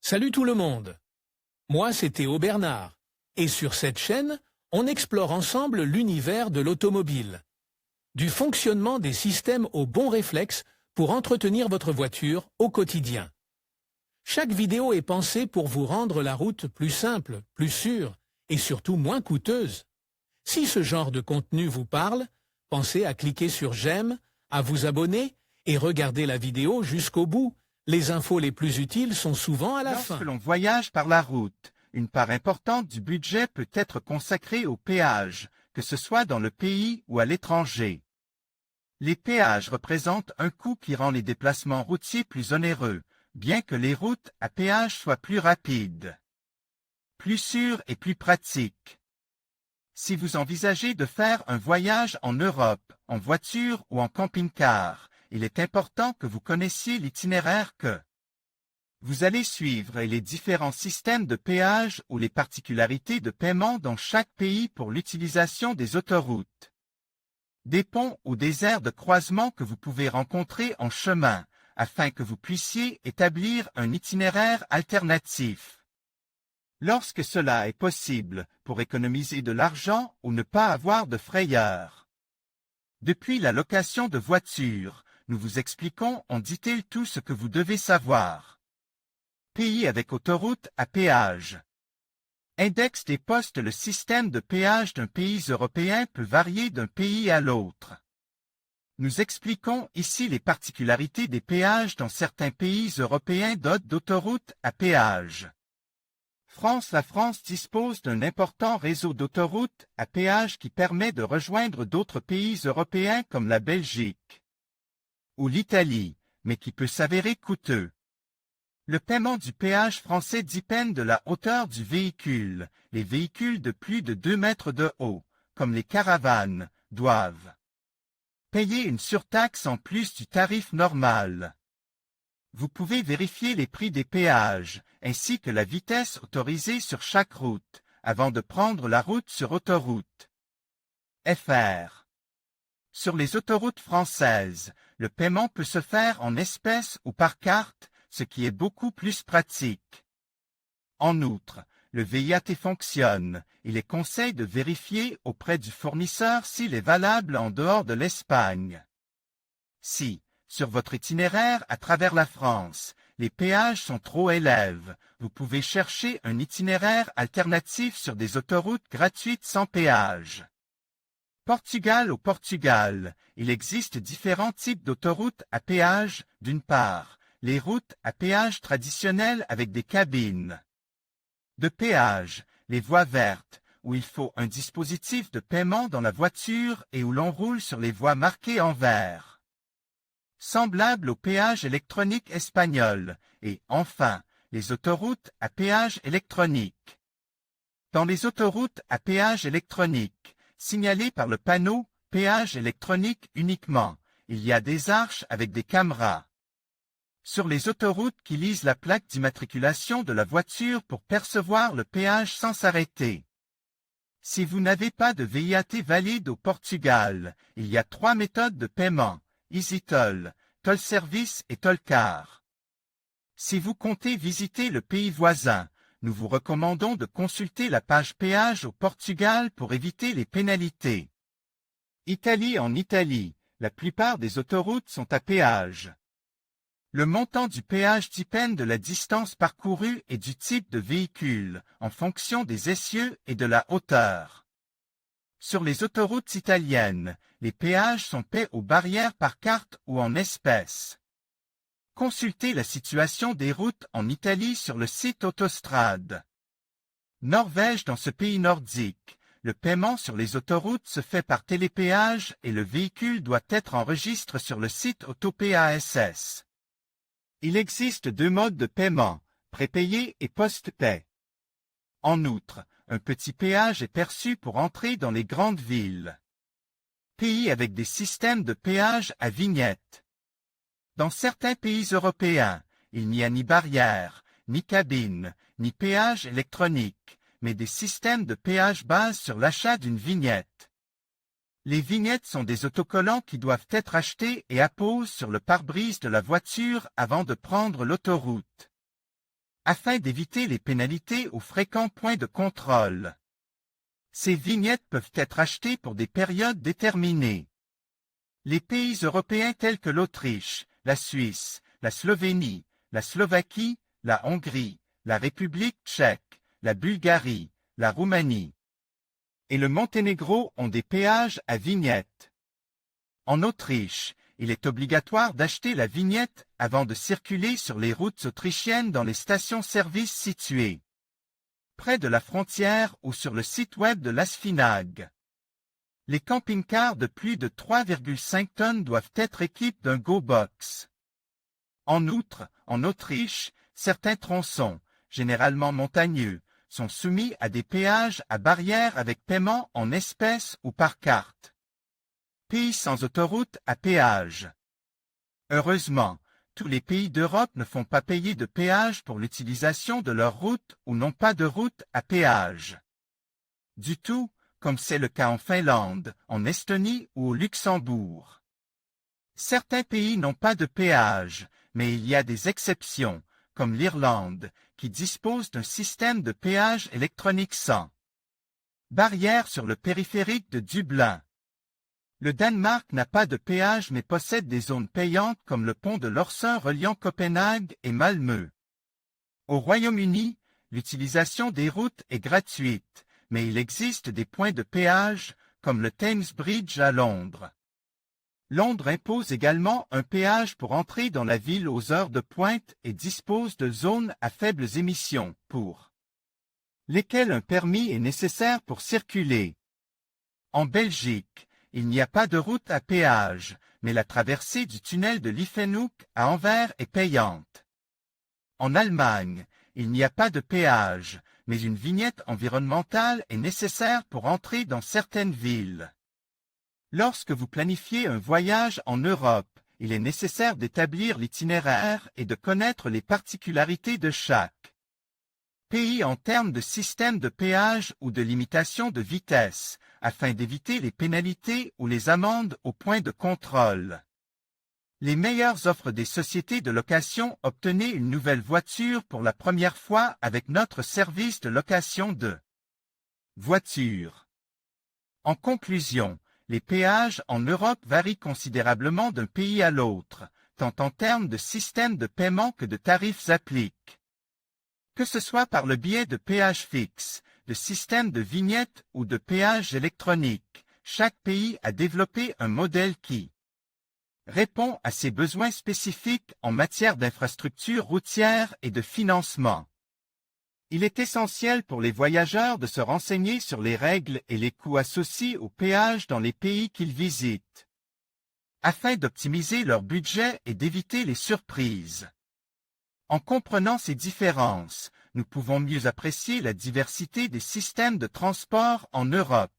Salut tout le monde. Moi, c'est Théo Bernard. Et sur cette chaîne, on explore ensemble l'univers de l'automobile. Du fonctionnement des systèmes aux bons réflexes pour entretenir votre voiture au quotidien. Chaque vidéo est pensée pour vous rendre la route plus simple, plus sûre et surtout moins coûteuse. Si ce genre de contenu vous parle, pensez à cliquer sur j'aime, à vous abonner et regarder la vidéo jusqu'au bout. Les infos les plus utiles sont souvent à la fin. Lorsque l'on voyage par la route, une part importante du budget peut être consacrée aux péages, que ce soit dans le pays ou à l'étranger. Les péages représentent un coût qui rend les déplacements routiers plus onéreux, bien que les routes à péage soient plus rapides, plus sûres et plus pratiques. Si vous envisagez de faire un voyage en Europe, en voiture ou en camping-car, il est important que vous connaissiez l'itinéraire que vous allez suivre et les différents systèmes de péage ou les particularités de paiement dans chaque pays pour l'utilisation des autoroutes, des ponts ou des aires de croisement que vous pouvez rencontrer en chemin, afin que vous puissiez établir un itinéraire alternatif. Lorsque cela est possible, pour économiser de l'argent ou ne pas avoir de frayeur. Depuis la location de voitures, nous vous expliquons en détail tout ce que vous devez savoir. Pays avec autoroute à péage. Index des postes. Le système de péage d'un pays européen peut varier d'un pays à l'autre. Nous expliquons ici les particularités des péages dans certains pays européens dotés d'autoroutes à péage. France. La France dispose d'un important réseau d'autoroutes à péage qui permet de rejoindre d'autres pays européens comme la Belgique ou l'Italie, mais qui peut s'avérer coûteux. Le paiement du péage français dépend de la hauteur du véhicule. Les véhicules de plus de 2 mètres de haut, comme les caravanes, doivent payer une surtaxe en plus du tarif normal. Vous pouvez vérifier les prix des péages, ainsi que la vitesse autorisée sur chaque route, avant de prendre la route sur autoroute. FR. Sur les autoroutes françaises, le paiement peut se faire en espèces ou par carte, ce qui est beaucoup plus pratique. En outre, le VAT fonctionne. Il est conseillé de vérifier auprès du fournisseur s'il est valable en dehors de l'Espagne. Si, sur votre itinéraire à travers la France, les péages sont trop élevés, vous pouvez chercher un itinéraire alternatif sur des autoroutes gratuites sans péage. Portugal. Au Portugal, il existe différents types d'autoroutes à péage. D'une part, les routes à péage traditionnelles avec des cabines de péage, les voies vertes, où il faut un dispositif de paiement dans la voiture et où l'on roule sur les voies marquées en vert, semblable au péage électronique espagnol, et enfin, les autoroutes à péage électronique. Dans les autoroutes à péage électronique, signalées par le panneau « Péage électronique uniquement », il y a des arches avec des caméras. Sur les autoroutes qui lisent la plaque d'immatriculation de la voiture pour percevoir le péage sans s'arrêter. Si vous n'avez pas de VAT valide au Portugal, il y a 3 méthodes de paiement, EasyToll, Toll Service et Tollcar. Si vous comptez visiter le pays voisin, nous vous recommandons de consulter la page péage au Portugal pour éviter les pénalités. Italie. En Italie, la plupart des autoroutes sont à péage. Le montant du péage dépend de la distance parcourue et du type de véhicule, en fonction des essieux et de la hauteur. Sur les autoroutes italiennes, les péages sont payés aux barrières par carte ou en espèces. Consultez la situation des routes en Italie sur le site Autostrade. Norvège. Dans ce pays nordique, le paiement sur les autoroutes se fait par télépéage et le véhicule doit être enregistré sur le site AutoPASS. Il existe 2 modes de paiement, prépayé et post-pay. En outre, un petit péage est perçu pour entrer dans les grandes villes. Pays avec des systèmes de péage à vignettes. Dans certains pays européens, il n'y a ni barrière, ni cabine, ni péage électronique, mais des systèmes de péage basés sur l'achat d'une vignette. Les vignettes sont des autocollants qui doivent être achetés et apposés sur le pare-brise de la voiture avant de prendre l'autoroute. afin d'éviter les pénalités aux fréquents points de contrôle. Ces vignettes peuvent être achetées pour des périodes déterminées. Les pays européens tels que l'Autriche, la Suisse, la Slovénie, la Slovaquie, la Hongrie, la République tchèque, la Bulgarie, la Roumanie et le Monténégro ont des péages à vignettes. En Autriche, il est obligatoire d'acheter la vignette avant de circuler sur les routes autrichiennes dans les stations-service situées près de la frontière ou sur le site web de l'ASFINAG. Les camping-cars de plus de 3,5 tonnes doivent être équipés d'un GoBox. En outre, en Autriche, certains tronçons, généralement montagneux, sont soumis à des péages à barrières avec paiement en espèces ou par carte. Pays sans autoroute à péage. Heureusement, tous les pays d'Europe ne font pas payer de péage pour l'utilisation de leurs routes ou n'ont pas de route à péage. Du tout, comme c'est le cas en Finlande, en Estonie ou au Luxembourg. Certains pays n'ont pas de péage, mais il y a des exceptions, comme l'Irlande, qui dispose d'un système de péage électronique sans barrière sur le périphérique de Dublin. Le Danemark n'a pas de péage mais possède des zones payantes comme le pont de l'Orsun reliant Copenhague et Malmö. Au Royaume-Uni, l'utilisation des routes est gratuite, mais il existe des points de péage, comme le Thames Bridge à Londres. Londres impose également un péage pour entrer dans la ville aux heures de pointe et dispose de zones à faibles émissions, pour lesquelles un permis est nécessaire pour circuler. En Belgique, il n'y a pas de route à péage, mais la traversée du tunnel de Liefenoek à Anvers est payante. En Allemagne, il n'y a pas de péage, mais une vignette environnementale est nécessaire pour entrer dans certaines villes. Lorsque vous planifiez un voyage en Europe, il est nécessaire d'établir l'itinéraire et de connaître les particularités de chaque pays en termes de système de péage ou de limitation de vitesse, afin d'éviter les pénalités ou les amendes au point de contrôle. Les meilleures offres des sociétés de location. Obtenez une nouvelle voiture pour la première fois avec notre service de location de voiture. En conclusion, les péages en Europe varient considérablement d'un pays à l'autre, tant en termes de système de paiement que de tarifs appliqués. Que ce soit par le biais de péages fixes, de systèmes de vignettes ou de péages électroniques, chaque pays a développé un modèle qui répond à ses besoins spécifiques en matière d'infrastructures routières et de financement. Il est essentiel pour les voyageurs de se renseigner sur les règles et les coûts associés aux péages dans les pays qu'ils visitent, afin d'optimiser leur budget et d'éviter les surprises. En comprenant ces différences, nous pouvons mieux apprécier la diversité des systèmes de transport en Europe.